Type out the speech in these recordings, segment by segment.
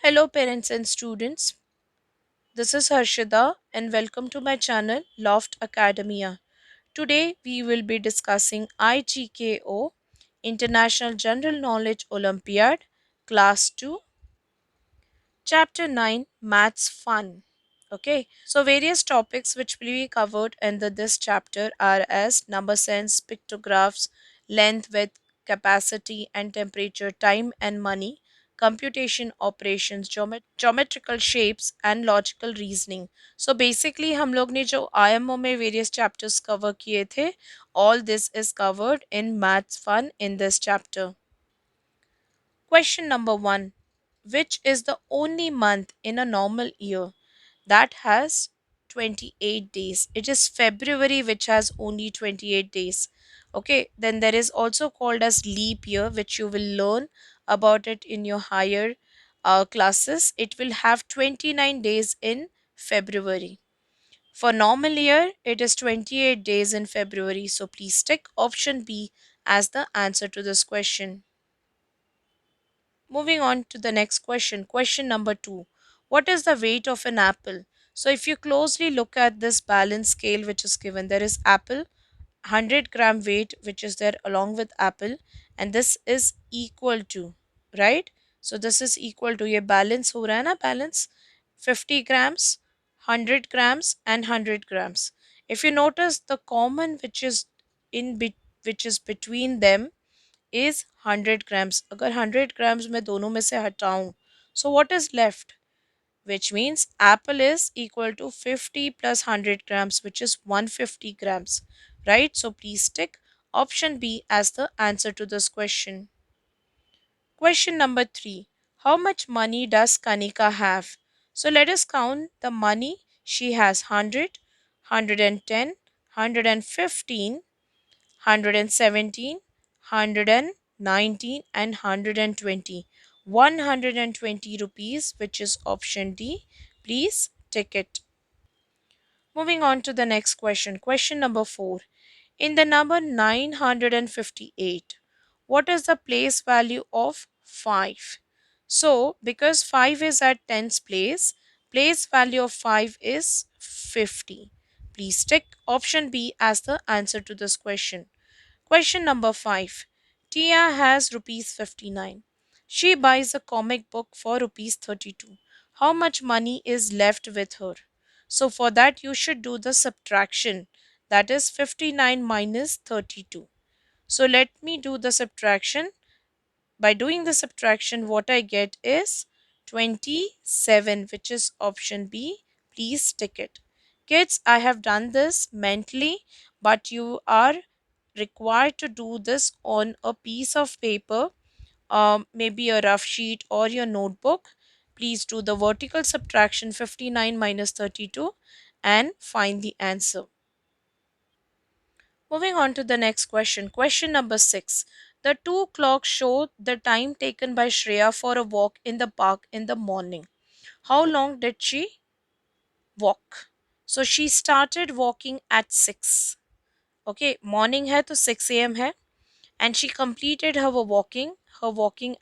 Hello, parents and students. This is Harshida, and welcome to my channel Loft Academia. Today, we will be discussing IGKO International General Knowledge Olympiad, Class 2, Chapter 9 Maths Fun. Okay, so various topics which will be covered under this chapter are as number sense, pictographs, length, width, capacity and temperature, time and money, computation operations, geometrical shapes and logical reasoning. So basically हम लोग ने जो IMO में various chapters cover किए थे, all this is covered in Maths Fun in this chapter. Question number 1. Which is the only month in a normal year that has 28 days? It is February which has only 28 days. Okay, then there is also called as leap year, which you will learn about it in your higher classes. It will have 29 days in February. For normal year, it is 28 days in February. So please tick option B as the answer to this question. Moving on to the next question. Question number 2. What is the weight of an apple? So if you closely look at this balance scale which is given, there is apple 100-gram weight which is there along with apple, and this is equal to, right? So this is equal to, ये balance हो रहा है ना, balance 50 grams, 100 grams and 100 grams. If you notice, the common which is which is between them is 100 grams. अगर 100 grams मैं दोनों में से हटाऊं, so what is left? Which means apple is equal to 50 plus 100 grams, which is 150 grams, right? So please tick option B as the answer to this question. Question number 3. How much money does Kanika have? So let us count the money she has: 100, 110, 115, 117, 119 and 120. 120 rupees, which is option D. Please tick it. Moving on to the next question. Question number 4. In the number 958, what is the place value of 5? So, because 5 is at tens place value of 5 is 50. Please tick option B as the answer to this question. Question number 5. Tia has rupees 59. She buys a comic book for rupees 32. How much money is left with her? So for that you should do the subtraction. That is 59 minus 32. So let me do the subtraction. By doing the subtraction, what I get is 27, which is option B. Please tick it. Kids, I have done this mentally, but you are required to do this on a piece of paper, maybe a rough sheet or your notebook. Please do the vertical subtraction 59 minus 32 and find the answer. Moving on to the next question. Question number 6. The two clocks show the time taken by Shreya for a walk in the park in the morning. How long did she walk? So she started walking at 6. Okay, morning hai to 6 a.m. hai, and she completed her walking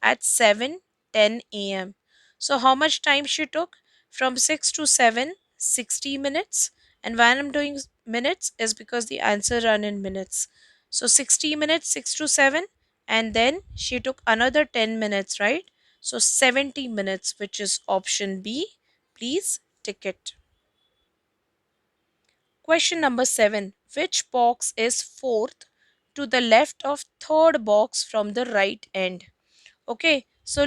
at 7:10 a.m. So how much time she took? From 6 to 7, 60 minutes. And when I'm doing minutes is because the answer run in minutes. So 60 minutes, 6 to 7, and then she took another 10 minutes, right? So 70 minutes, which is option B. Please tick it. Question number 7. Which box is fourth to the left of third box from the right end? Okay, so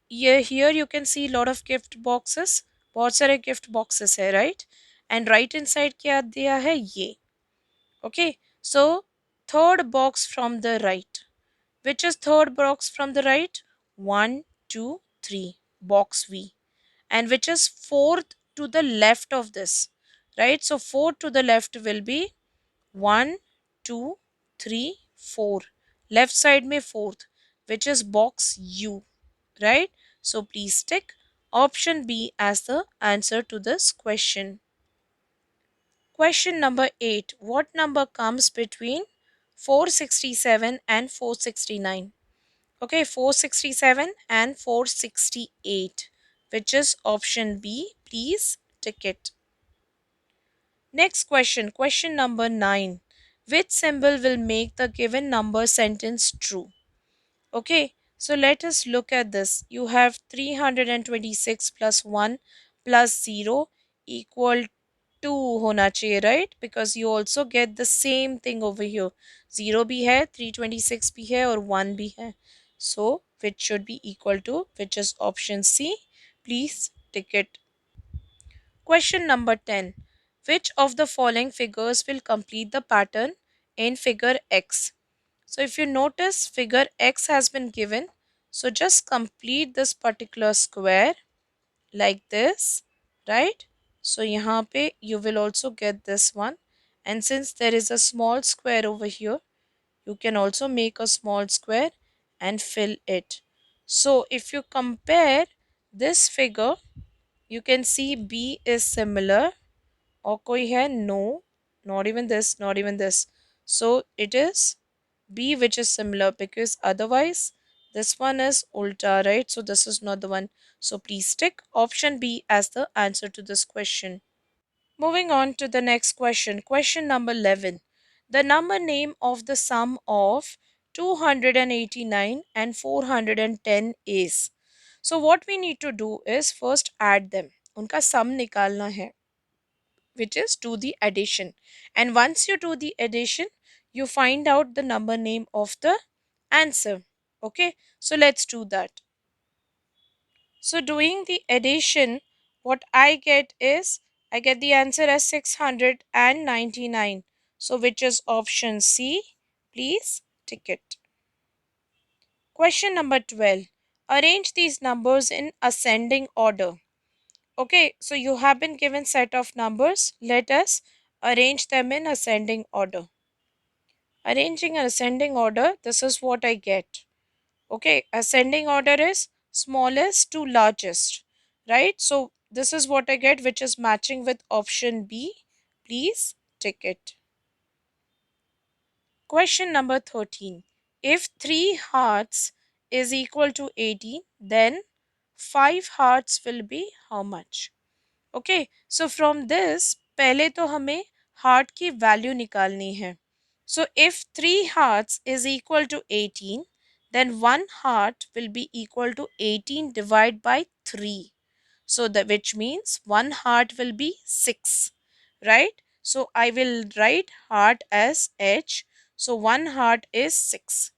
here you can see lot of gift boxes. बहुत सारे gift boxes है, right? And right inside क्या दिया है? ये. Okay, so third box from the right. Which is third box from the right? 1, 2, 3. Box V. And which is fourth to the left of this, right? So fourth to the left will be 1, 2, 3, 4. Left side में fourth, which is box U, right? So please tick option B as the answer to this question. Question number 8. What number comes between 467 and 469? Okay, 467 and 468. which is option B. Please tick it. Next question, question number 9. Which symbol will make the given number sentence true? Okay, so let us look at this. You have 326 plus 1 plus 0 equal 2 होना चाहिए, right? Because you also get the same thing over here. 0 भी है, 326 भी है और 1 भी है. So, which should be equal to, which is option C. Please tick it. Question number 10. Which of the following figures will complete the pattern in figure X? So if you notice, figure X has been given. So just complete this particular square like this, right? So यहाँ पे you will also get this one. And since there is a small square over here, you can also make a small square and fill it. So if you compare this figure, you can see B is similar. और कोई है? No, not even this, not even this. So it is B which is similar, because otherwise this one is ulta, right? So this is not the one. So please tick option B as the answer to this question. Moving on to the next question. Question number 11. The number name of the sum of 289 and 410 is. So what we need to do is first add them. उनका sum निकालना है, which is do the addition. And once you do the addition, you find out the number name of the answer. Okay, so let's do that. So doing the addition, what I get is, I get the answer as 699. So which is option C? Please tick it. Question number 12. Arrange these numbers in ascending order. Okay, so you have been given set of numbers. Let us arrange them in ascending order. Arranging in ascending order, this is what I get. Okay, ascending order is smallest to largest, right? So this is what I get, which is matching with option B. Please tick it. Question number 13. If 3 hearts is equal to 18, then 5 hearts will be how much? Okay, so from this पहले तो हमें heart की value निकालनी है. So if 3 hearts is equal to 18, then 1 heart will be equal to 18 divided by 3. So that, which means 1 heart will be 6, right? So I will write heart as H. So 1 heart is 6.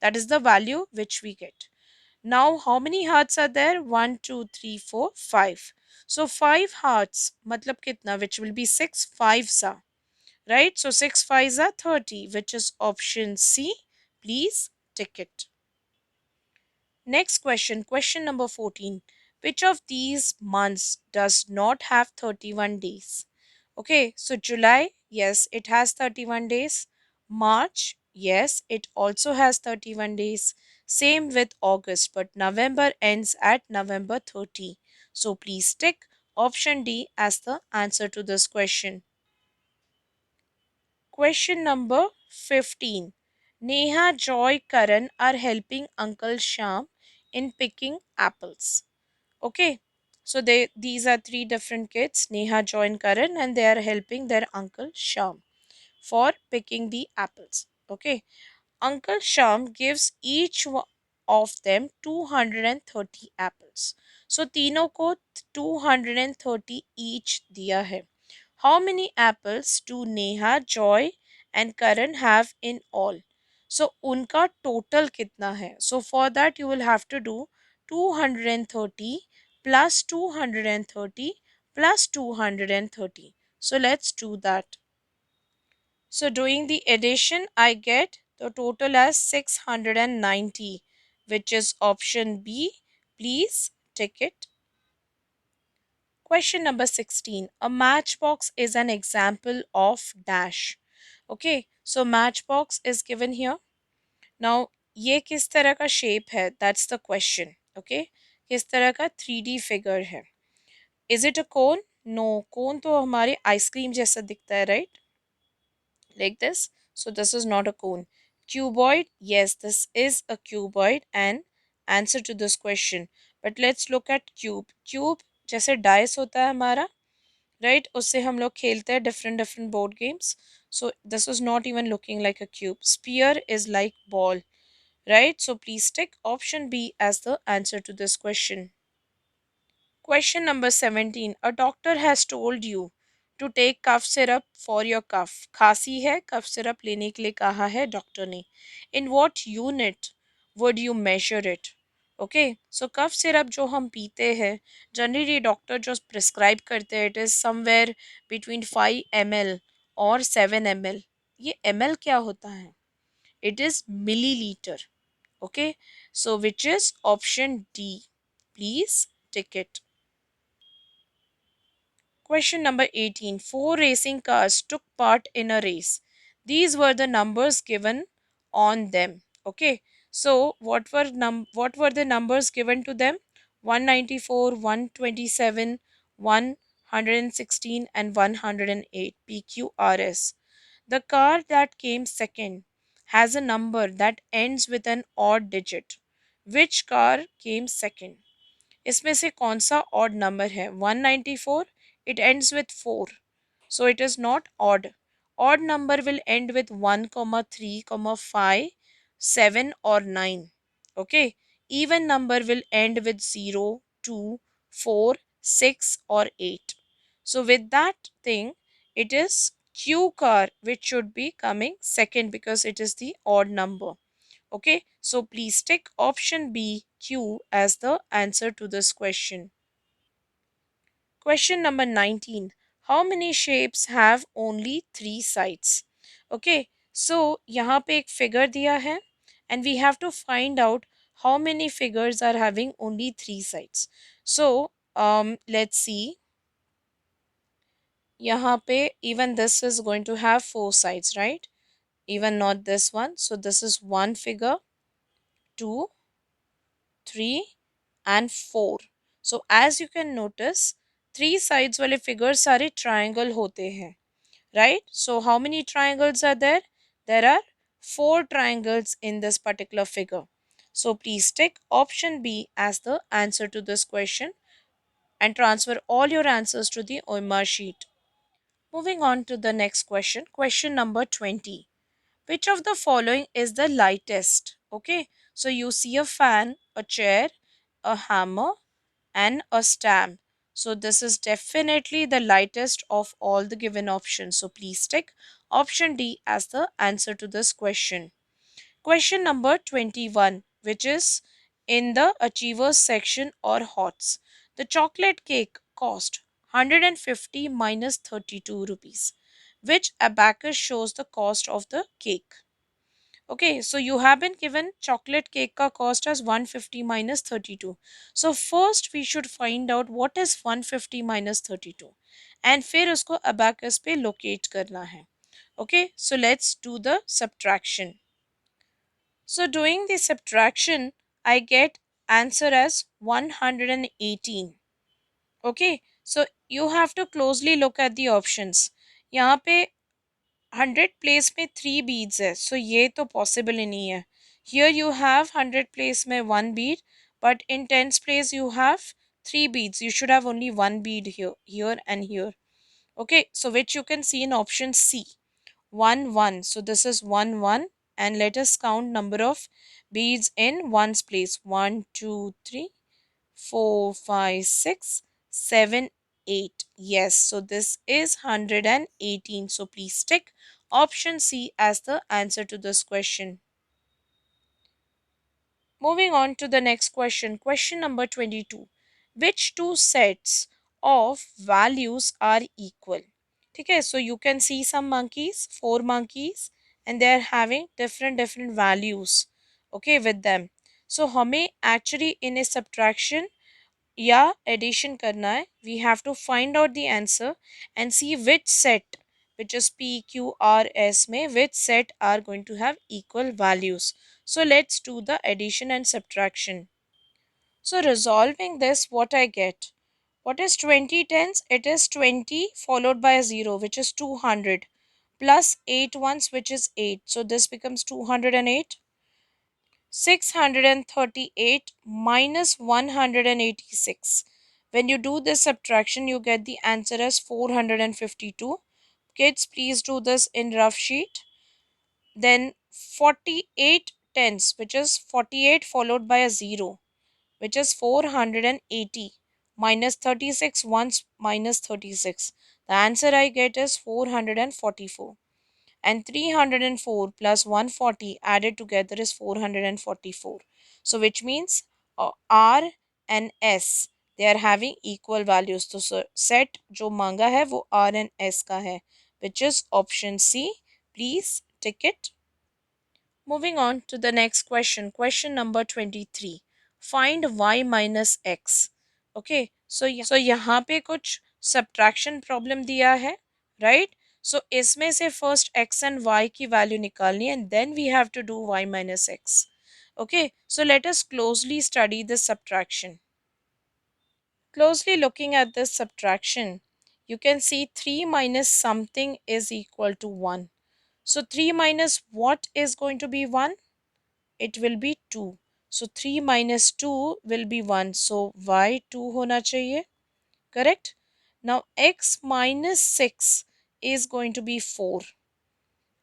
That is the value which we get. Now how many hearts are there? 1, 2, 3, 4, 5. So 5 hearts matlab kitna, which will be 6 fives are, right? So 6 fives are 30, which is option C. Please tick it. Next question, question number 14. Which of these months does not have 31 days? Okay, so July, yes, it has 31 days. March, yes, it also has 31 days. Same with August, but November ends at November 30. So please tick option D as the answer to this question. Question number 15. Neha, Joy, Karan are helping Uncle Sham in picking apples. Okay, so these are three different kids, Neha, Joy, and Karan, and they are helping their Uncle Sham for picking the apples. Okay, Uncle Sham gives each of them 230 apples. So तीनों को 230 each दिया है. How many apples do Neha, Joy and Karan have in all? So उनका total कितना है? So for that you will have to do 230 plus 230 plus 230. So let's do that. So doing the addition, I get the total as 690, which is option B. Please tick it. Question number 16. A matchbox is an example of dash. Okay, so matchbox is given here. Now, ये किस तरह का shape है? That's the question. Okay, किस तरह का 3D figure है? Is it a cone? No, cone तो हमारे आइसक्रीम जैसा दिखता है, right? Like this. So this is not a cone. Cuboid, yes, this is a cuboid and answer to this question. But let's look at cube. Cube जैसे dice होता है हमारा, right, उससे हम लोग खेलते हैं different different board games. So this is not even looking like a cube. Sphere is like ball, right? So please tick option B as the answer to this question. Question number 17. A doctor has told you to take cough syrup for your cough. खांसी है, cough syrup लेने के लिए कहा है doctor ने. In what unit would you measure it? Okay, so cough syrup जो हम पीते हैं, जनरली डॉक्टर जो प्रिस्क्राइब करते हैं, it is somewhere between 5 ml और 7 ml. ये ml क्या होता है? It is millilitre. Okay, so which is option D? Please tick it. Question number 18. Four racing cars took part in a race. These were the numbers given on them. Okay, so what were the numbers given to them? 194, 127, 116 and 108 PQRS. The car that came second has a number that ends with an odd digit. Which car came second? इसमें से कौन सा odd number है? 194, it ends with 4, so it is not odd. Odd number will end with 1, 3, 5, 7 or 9. Okay. Even number will end with 0, 2, 4, 6 or 8. So with that thing, it is Q car which should be coming second because it is the odd number. Okay, so please tick option B, Q, as the answer to this question. Question number 19. How many shapes have only 3 sides? Okay, so यहाँ पे एक figure दिया है and we have to find out how many figures are having only 3 sides. So let's see. यहाँ पे even this is going to have 4 sides, right? Even not this one. So this is one figure, 2, 3 and 4. So as you can notice, 3 sides वाले figures सारे triangle होते हैं, right? So how many triangles are there? There are 4 triangles in this particular figure. So please tick option B as the answer to this question and transfer all your answers to the OMR sheet. Moving on to the next question, question number 20. Which of the following is the lightest? Okay, so you see a fan, a chair, a hammer, and a stamp. So this is definitely the lightest of all the given options. So please tick option D as the answer to this question. Question number 21, which is in the achievers section or HOTS. The chocolate cake cost 150 minus 32 rupees. Which abacus shows the cost of the cake? Okay, so you have been given chocolate cake ka cost as 150 minus 32. So first we should find out what is 150 minus 32 and फिर उसको abacus पे locate करना है. Okay, so let's do the subtraction. So doing the subtraction, I get answer as 118. Okay, so you have to closely look at the options. यहाँ पे 100 place में 3 beads है, सो ये तो पॉसिबल ही नहीं है. हियर यू हैव 100 प्लेस में 1 Beed, but in tens place you have 3 beads. You should have only 1 bead here and here. Okay, so which you can see in option C, 1 1. So this is 1 1, and let us count number of beads in ones place. 1 2 3 4 5 6 7 8. Yes, so this is 118. So please tick option C as the answer to this question. Moving on to the next question, question number 22. Which two sets of values are equal? Okay, so you can see some monkeys, 4 monkeys, and they are having different values, okay, with them. So हमें actually in a subtraction या addition करना है, we have to find out the answer and see which set which is P, Q, R, S में which set are going to have equal values. So let's do the addition and subtraction. So resolving this, what I get? What is 20 tens? It is 20 followed by a 0 which is 200 plus 8 ones which is 8. So this becomes 208. 638 minus 186. When you do this subtraction, you get the answer as 452. Kids, please do this in rough sheet. Then 48 tens, which is 48 followed by a 0, which is 480, minus 36 once minus 36. The answer I get is 444. And 304 plus 140 added together is 444. So which means R and S, they are having equal values. तो set जो मांगा है वो R and S का है, which is option C. Please tick it. Moving on to the next question. Question number 23. Find y minus x. Okay. So यहाँ पे कुछ subtraction problem दिया है, right? So इसमें से first x and y की value निकालनी है and then we have to do y minus x. Okay. So let us closely study this subtraction. Closely looking at this subtraction, you can see 3 minus something is equal to 1. So 3 minus what is going to be 1? It will be 2. So 3 minus 2 will be 1. So y 2 होना चाहिए. Correct? Now x minus 6 is going to be 4.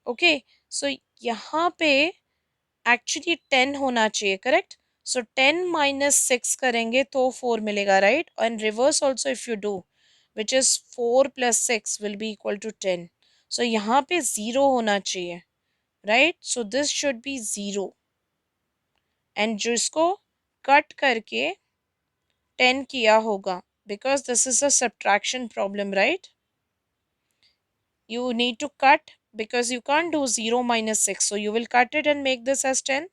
Okay. So यहाँ पे actually 10 होना चाहिए. Correct? So 10 minus 6 करेंगे तो 4 मिलेगा, right? And reverse also if you do, which is 4 plus 6 will be equal to 10. So यहाँ पे 0 होना चाहिए, right? So this should be 0. And जिसको कट करके 10 किया होगा, because this is a subtraction problem, right? You need to cut because you can't do 0 minus 6, so you will cut it and make this as 10,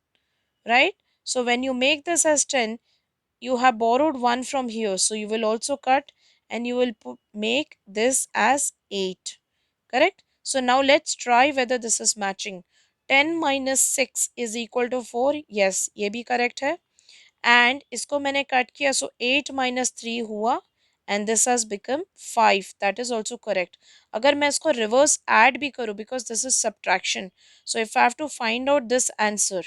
right? So when you make this as 10, you have borrowed 1 from here, so you will also cut and you will make this as 8. Correct? So now let's try whether this is matching. 10 minus 6 is equal to 4. Yes, ये भी correct है. And इसको मैंने cut किया, so 8 minus 3 हुआ and this has become 5. That is also correct. अगर मैं इसको reverse add भी करूँ, because this is subtraction, so if I have to find out this answer,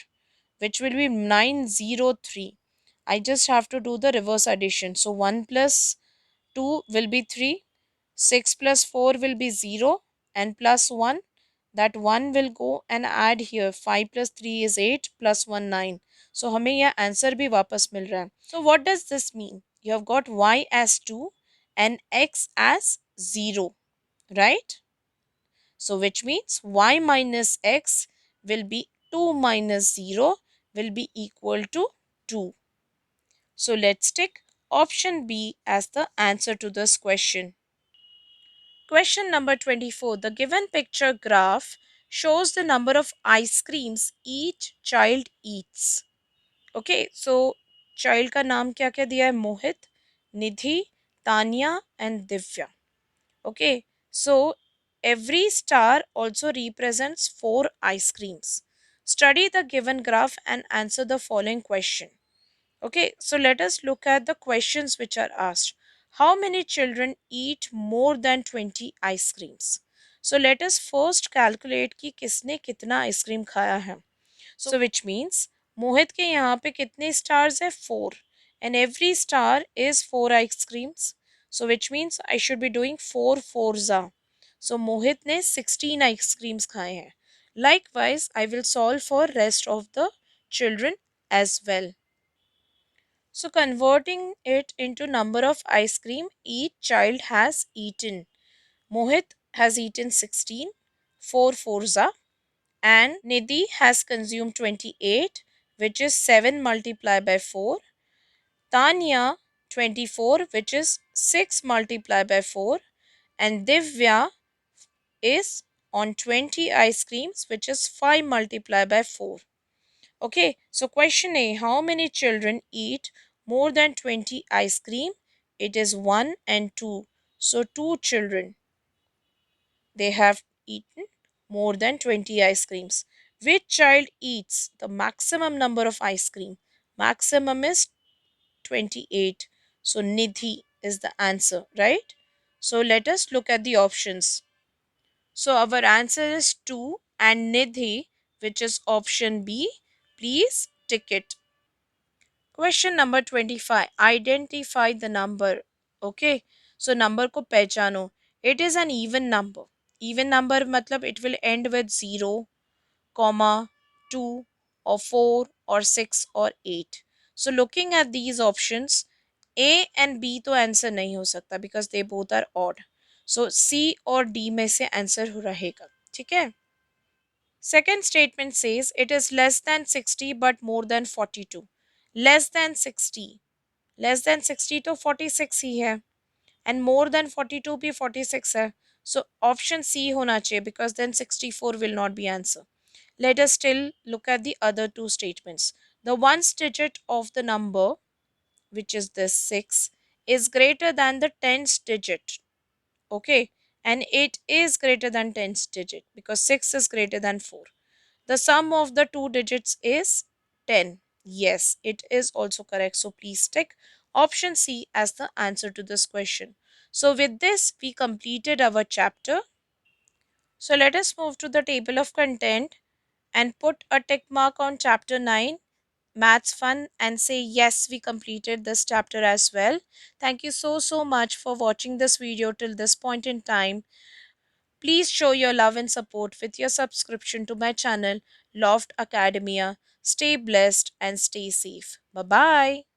which will be 903, I just have to do the reverse addition. So 1 plus 2 will be 3, 6 plus 4 will be 0, and plus 1, that 1 will go and add here. 5 plus 3 is 8, plus 1 9. So हमें यह answer भी वापस मिल रहा है. So what does this mean? You have got y as 2 and x as 0, right? So which means y minus x will be 2 minus 0 will be equal to 2. So let's take option B as the answer to this question. Question number 24. The given picture graph shows the number of ice creams each child eats. Okay, so child का नाम क्या क्या दिया है? मोहित, निधि, Tania and Divya. Okay, so every star also represents 4 ice creams. Study the given graph and answer the following question. Okay, so let us look at the questions which are asked. How many children eat more than 20 ice creams? So let us first calculate कि किसने कितना ice cream खाया है. So which means मोहित के यहाँ पे कितने stars है? 4. And every star is 4 ice creams. So which means I should be doing 4 4 So मोहित ने 16 ice creams खाए हैं. Likewise, I will solve for rest of the children as well. So converting it into number of ice cream each child has eaten. Mohit has eaten 16, 4 4 and Nidhi has consumed 28, which is 7 multiplied by 4. Tanya 24, which is 6 multiplied by 4, and Divya is on 20 ice creams, which is 5 multiplied by 4. Okay, so question A, how many children eat more than 20 ice cream? It is 1 and 2. So 2 children, they have eaten more than 20 ice creams. Which child eats the maximum number of ice cream? Maximum is 28. So Nidhi is the answer, right? So let us look at the options. So our answer is 2 and Nidhi, which is option B. Please ticket. Question number 25. Identify the number. Okay. So number को पहचानो. It is an even number. Even number मतलब it will end with 0, comma, 2 or 4 or 6 or 8. So looking at these options, A and B तो answer नहीं हो सकता because they both are odd. So C और D में से answer हो रहेगा. ठीक है. Second statement says it is less than 60 but more than 42. Less than 60. Less than 60 तो 46 ही है. And more than 42 भी 46 है. So option C होना चाहिए because then 64 will not be answer. Let us still look at the other two statements. The ones digit of the number, which is this 6, is greater than the tens digit. Okay. And it is greater than tens digit because 6 is greater than 4. The sum of the two digits is 10. Yes, it is also correct. So please tick option C as the answer to this question. So with this, we completed our chapter. So let us move to the table of content and put a tick mark on chapter 9, Maths Fun, and say yes, we completed this chapter as well. Thank you so much for watching this video till this point in time. Please show your love and support with your subscription to my channel, Loft Academia. Stay blessed and stay safe. Bye bye.